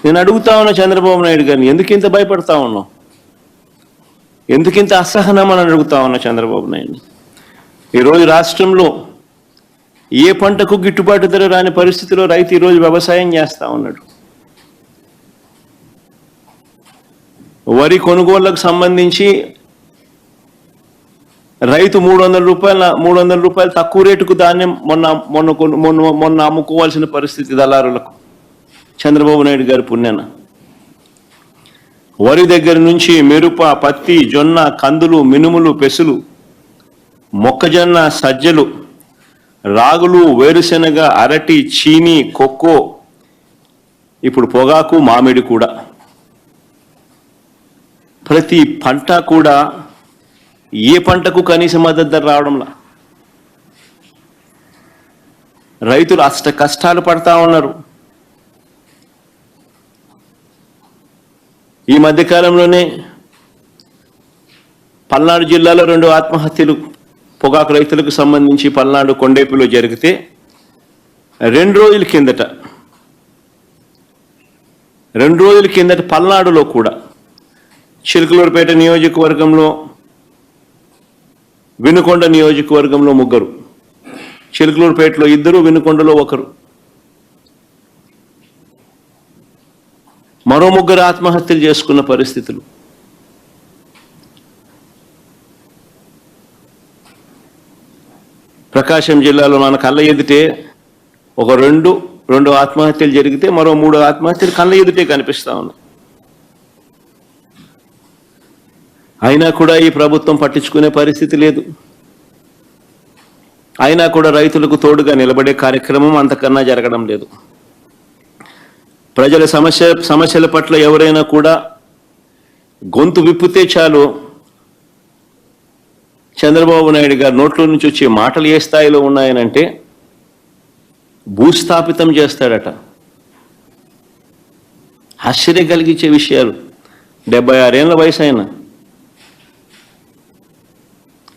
నేను అడుగుతా ఉన్నా చంద్రబాబు నాయుడు గారిని, ఎందుకు ఇంత భయపడతా ఉన్నావు, ఎందుకు ఇంత అసహనం అని అడుగుతా ఉన్నా చంద్రబాబు నాయుడు. ఈరోజు రాష్ట్రంలో ఏ పంటకు గిట్టుబాటు ధర రాని పరిస్థితిలో రైతు ఈరోజు వ్యవసాయం చేస్తూ ఉన్నాడు. వరి కొనుగోళ్లకు సంబంధించి రైతు 300 రూపాయలు తక్కువ రేటుకు ధాన్యం మొన్న అమ్ముకోవాల్సిన పరిస్థితి దళారులకు. చంద్రబాబు నాయుడు గారి పుణ్యాన వరి దగ్గర నుంచి మిరప, పత్తి, జొన్న, కందులు, మినుములు, పెసులు, మొక్కజొన్న, సజ్జలు, రాగులు, వేరుశెనగ, అరటి, చీని, కొక్కో, ఇప్పుడు పొగాకు, మామిడి కూడా, ప్రతి పంట కూడా ఏ పంటకు కనీస మద్దతు ధర రావడంలా రైతులు అష్ట కష్టాలు పడతా ఉన్నారు. ఈ మధ్యకాలంలోనే పల్నాడు జిల్లాలో 2 ఆత్మహత్యలు పొగాకు రైతులకు సంబంధించి పల్నాడు కొండేపులో జరిగితే 2 రోజుల కిందట పల్నాడులో కూడా చిలకలూరుపేట నియోజకవర్గంలో, వినుకొండ నియోజకవర్గంలో 3, చిలకలూరుపేటలో 2, వినుకొండలో 1, మరో 3 ఆత్మహత్యలు చేసుకున్న పరిస్థితులు. ప్రకాశం జిల్లాలో మన కళ్ళ ఎదుటే ఒక 2 ఆత్మహత్యలు జరిగితే మరో 3 ఆత్మహత్యలు కళ్ళ ఎదుటే కనిపిస్తా ఉన్నాయి. అయినా కూడా ఈ ప్రభుత్వం పట్టించుకునే పరిస్థితి లేదు. అయినా కూడా రైతులకు తోడుగా నిలబడే కార్యక్రమం అంతకన్నా జరగడం లేదు. ప్రజల సమస్యల పట్ల ఎవరైనా కూడా గొంతు విప్పితే చాలు చంద్రబాబు నాయుడు గారు నోట్లో నుంచి వచ్చే మాటలు ఏ స్థాయిలో ఉన్నాయనంటే భూస్థాపితం చేస్తాడట. ఆశ్చర్యం కలిగించే విషయాలు. 76 ఏళ్ల వయసు ఆయన,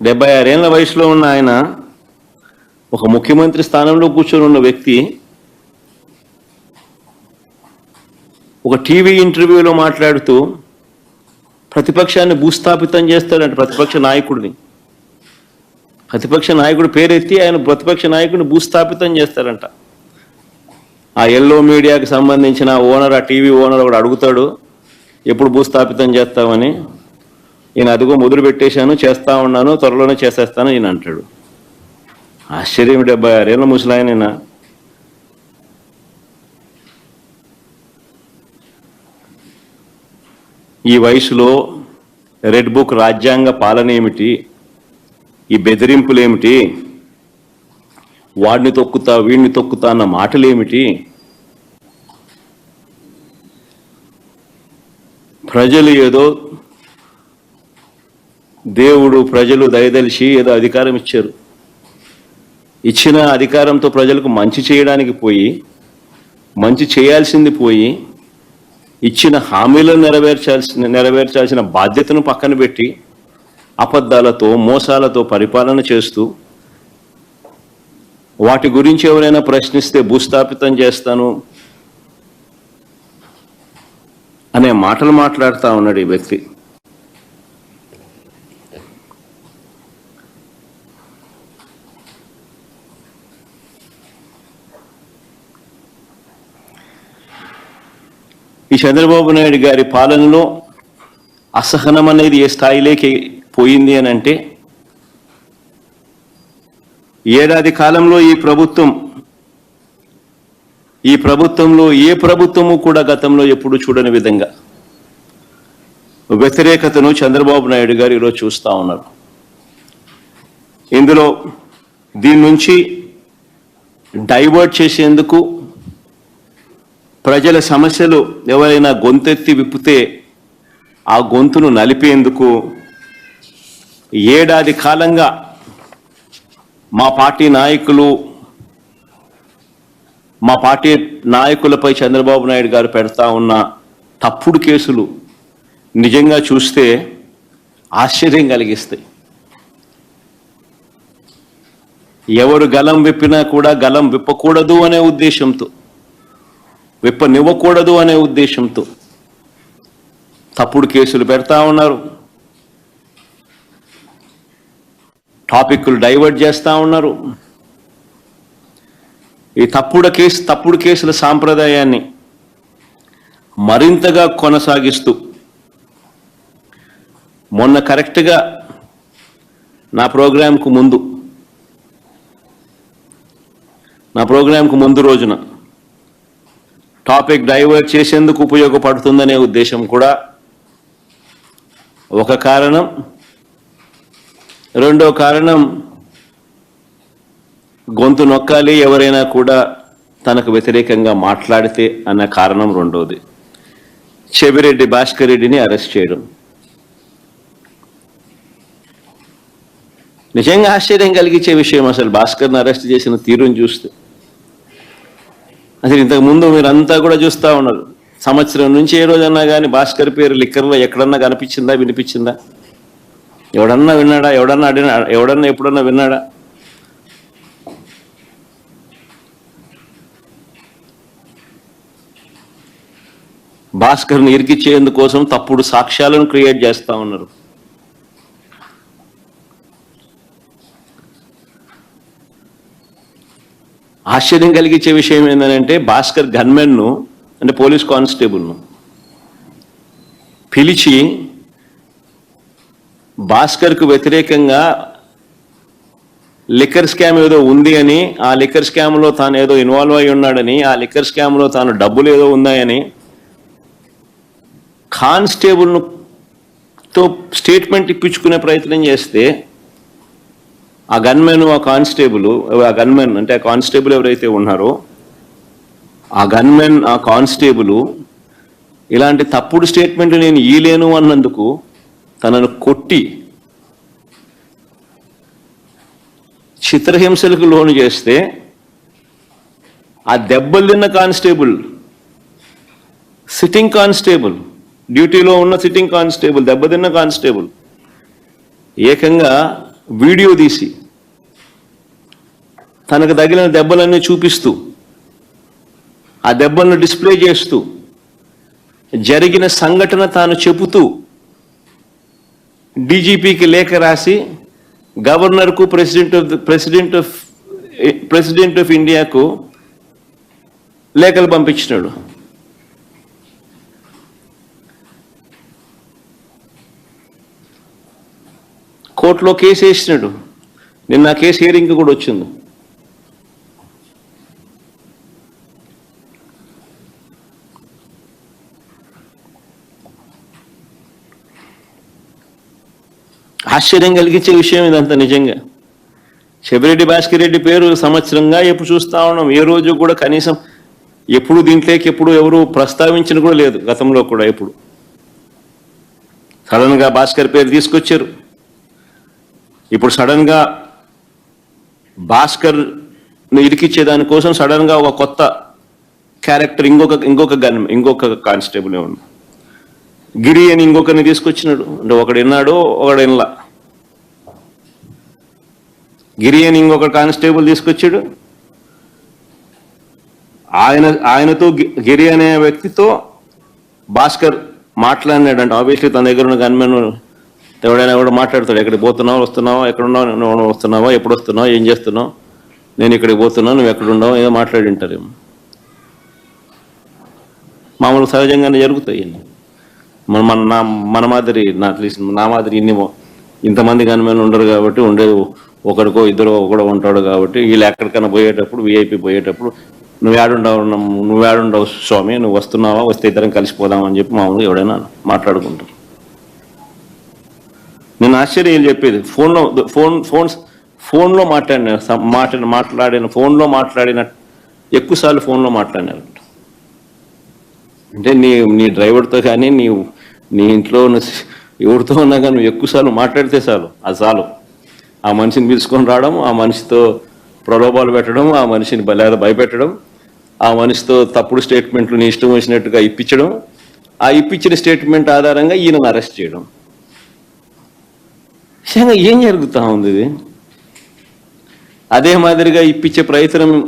76 ఏళ్ల వయసులో ఉన్న ఆయన, ఒక ముఖ్యమంత్రి స్థానంలో కూర్చొని ఉన్న వ్యక్తి ఒక టీవీ ఇంటర్వ్యూలో మాట్లాడుతూ ప్రతిపక్షాన్ని భూస్థాపితం చేస్తాడంట. ప్రతిపక్ష నాయకుడు పేరెత్తి ఆయన ప్రతిపక్ష నాయకుడిని భూస్థాపితం చేస్తాడంట. ఆ ఎల్లో మీడియాకి సంబంధించిన ఓనర్, ఆ టీవీ ఓనర్ ఒకడు అడుగుతాడు, ఎప్పుడు భూస్థాపితం చేస్తామని. ఈయన అదిగో మొదలు పెట్టేశాను, చేస్తా ఉన్నాను, త్వరలోనే చేసేస్తాను ఈయన అంటాడు. ఆశ్చర్యం. 76 ఏళ్ళ ముసలాయన. ఈ వయసులో రెడ్ బుక్ రాజ్యాంగ పాలన ఏమిటి, ఈ బెదిరింపులు ఏమిటి, వాడిని తొక్కుతా వీడిని తొక్కుతా అన్న మాటలు ఏమిటి? ప్రజలు ఏదో దేవుడు ప్రజలు దయదలిచి ఏదో అధికారం ఇచ్చారు. ఇచ్చిన అధికారంతో ప్రజలకు మంచి చేయడానికి పోయి, మంచి చేయాల్సింది పోయి, ఇచ్చిన హామీలను నెరవేర్చాల్సిన బాధ్యతను పక్కన పెట్టి అబద్ధాలతో మోసాలతో పరిపాలన చేస్తూ వాటి గురించి ఎవరైనా ప్రశ్నిస్తే భూస్థాపితం చేస్తాను అనే మాటలు మాట్లాడుతూ ఉన్నాడు ఈ వ్యక్తి. ఈ చంద్రబాబు నాయుడు గారి పాలనలో అసహనం అనేది ఏ స్థాయిలోకి పోయింది అని అంటే, ఏడాది కాలంలో ఈ ప్రభుత్వంలో ఏ ప్రభుత్వము కూడా గతంలో ఎప్పుడు చూడని విధంగా వ్యతిరేకతను చంద్రబాబు నాయుడు గారు ఈరోజు చూస్తూ ఉన్నారు. ఇందులో దీని నుంచి డైవర్ట్ చేసేందుకు, ప్రజల సమస్యలు ఎవరైనా గొంతెత్తి విప్పితే ఆ గొంతును నలిపేందుకు ఏడాది కాలంగా మా పార్టీ నాయకులపై చంద్రబాబు నాయుడు గారు పెడతా ఉన్న తప్పుడు కేసులు నిజంగా చూస్తే ఆశ్చర్యం కలిగిస్తాయి. ఎవరు గలం విప్పినా కూడా గలం విప్పకూడదు అనే ఉద్దేశంతో విప్పనివ్వకూడదు అనే ఉద్దేశంతో తప్పుడు కేసులు పెడతా ఉన్నారు, టాపిక్లు డైవర్ట్ చేస్తూ ఉన్నారు. ఈ తప్పుడు కేసుల సాంప్రదాయాన్ని మరింతగా కొనసాగిస్తూ మొన్న కరెక్ట్గా నా ప్రోగ్రాంకు ముందు రోజున టాపిక్ డైవర్ట్ చేసేందుకు ఉపయోగపడుతుందనే ఉద్దేశం కూడా ఒక కారణం. రెండో కారణం, గొంతు నొక్కాలి ఎవరైనా కూడా తనకు వ్యతిరేకంగా మాట్లాడితే అన్న కారణం రెండోది. చెవిరెడ్డి భాస్కర్ రెడ్డిని అరెస్ట్ చేయడం నిజంగా ఆశ్చర్యం కలిగించే విషయం. అసలు భాస్కర్ని అరెస్ట్ చేసిన తీరుని చూస్తే అసలు ఇంతకుముందు మీరంతా కూడా చూస్తూ ఉన్నారు. సంవత్సరం నుంచి ఏ రోజన్నా కానీ భాస్కర్ పేరు లిక్కర్లో ఎక్కడన్నా కనిపించిందా, వినిపించిందా? ఎవడన్నా విన్నాడా? ఎవడన్నా ఎప్పుడన్నా విన్నాడా? భాస్కర్ని ఇరికిచ్చేందుకోసం తప్పుడు సాక్ష్యాలను క్రియేట్ చేస్తూ ఉన్నారు. ఆశ్చర్యం కలిగించే విషయం ఏంటంటే భాస్కర్ గన్మెన్ను అంటే పోలీస్ కానిస్టేబుల్ను పిలిచి భాస్కర్కు వ్యతిరేకంగా లిక్కర్ స్కామ్ ఏదో ఉంది అని, ఆ లిక్కర్ స్కామ్లో తాను ఏదో ఇన్వాల్వ్ అయి ఉన్నాడని, ఆ లిక్కర్ స్కామ్లో తాను డబ్బులు ఏదో ఉన్నాయని కానిస్టేబుల్తో స్టేట్మెంట్ ఇప్పించుకునే ప్రయత్నం చేస్తే ఆ గన్మెన్ ఆ కానిస్టేబుల్ ఎవరైతే ఉన్నారో ఆ కానిస్టేబుల్ ఇలాంటి తప్పుడు స్టేట్మెంట్ నేను ఇయ్యలేను అన్నందుకు తనను కొట్టి చిత్రహింసలకు లోను చేస్తే ఆ దెబ్బలు తిన్న కానిస్టేబుల్, సిట్టింగ్ కానిస్టేబుల్, డ్యూటీలో ఉన్న సిట్టింగ్ కానిస్టేబుల్, దెబ్బతిన్న కానిస్టేబుల్ ఏకంగా వీడియో తీసి తనకు తగిలిన దెబ్బలన్నీ చూపిస్తూ ఆ దెబ్బలను డిస్ప్లే చేస్తూ జరిగిన సంఘటన తాను చెబుతూ డీజీపీకి లేఖ రాసి గవర్నర్కు, ప్రెసిడెంట్ ఆఫ్ ఇండియాకు లేఖలు పంపించినాడు. కోర్టులో కేసు వేసినాడు. నిన్న ఆ కేసు హియరింగ్ కూడా వచ్చింది. ఆశ్చర్యం కలిగించే విషయం ఇదంతా నిజంగా. చెవిరెడ్డి భాస్కర్ రెడ్డి పేరు సంవత్సరంగా ఎప్పుడు చూస్తూ ఉన్నాం. ఏ రోజు కూడా కనీసం ఎప్పుడు దీంట్లోకి ఎప్పుడు ఎవరు ప్రస్తావించిన కూడా లేదు. గతంలో కూడా ఎప్పుడు సడన్గా భాస్కర్ పేరు తీసుకొచ్చారు. ఇప్పుడు సడన్గా భాస్కర్ను ఇరికిచ్చేదానికోసం సడన్గా ఒక కొత్త క్యారెక్టర్ ఇంకొక కానిస్టేబుల్ ఉంది. గిరి అని ఇంకొకరిని తీసుకొచ్చినాడు. అంటే ఒకడు విన్నాడు, ఒకడు వినలా. గిరి అని ఇంకొక కానిస్టేబుల్ తీసుకొచ్చాడు. ఆయనతో గిరి అనే వ్యక్తితో భాస్కర్ మాట్లాడినాడు. అంటే ఆబ్వియస్లీ తన దగ్గర ఉన్న గన్మెన్ ఎవడైనా కూడా మాట్లాడతాడు. ఎక్కడికి పోతున్నావు, వస్తున్నావా, ఎక్కడున్నావు, నువ్వు వస్తున్నావా, ఎప్పుడు వస్తున్నావు, ఏం చేస్తున్నావు, నేను ఇక్కడికి పోతున్నావు, నువ్వు ఎక్కడున్నావు, ఏదో మాట్లాడి ఉంటారేమో. మామూలు సహజంగానే జరుగుతాయి. మన మాదిరి నా మాదిరి ఇంతమంది గన్మెన్ ఉండరు కాబట్టి, ఉండేది ఒకరికో ఇద్దరు ఒకడో ఉంటాడు కాబట్టి వీళ్ళు ఎక్కడికైనా పోయేటప్పుడు విఐపి పోయేటప్పుడు నువ్వేడుండవు స్వామి, నువ్వు వస్తున్నావా, వస్తే ఇద్దరం కలిసిపోదామని చెప్పి మామూలుగా ఎవడైనా మాట్లాడుకుంటారు. నేను ఆశ్చర్యం చెప్పేది ఫోన్లో మాట్లాడిన ఎక్కువసార్లు ఫోన్లో మాట్లాడినారు. అంటే నీ డ్రైవర్తో కానీ నీ ఇంట్లో ఎవరితో ఉన్నా కానీ నువ్వు ఎక్కువసార్లు మాట్లాడితే చాలు. ఆ మనిషిని పిలుచుకొని రావడం, ఆ మనిషితో ప్రలోభాలు పెట్టడం, ఆ మనిషిని భయపెట్టడం, ఆ మనిషితో తప్పుడు స్టేట్మెంట్లు నీ ఇష్టం వచ్చినట్టుగా ఇప్పించడం, ఆ ఇప్పించిన స్టేట్మెంట్ ఆధారంగా ఈయనను అరెస్ట్ చేయడం. నిజంగా ఏం జరుగుతూ ఉంది ఇది? అదే మాదిరిగా ఇప్పించే ప్రయత్నం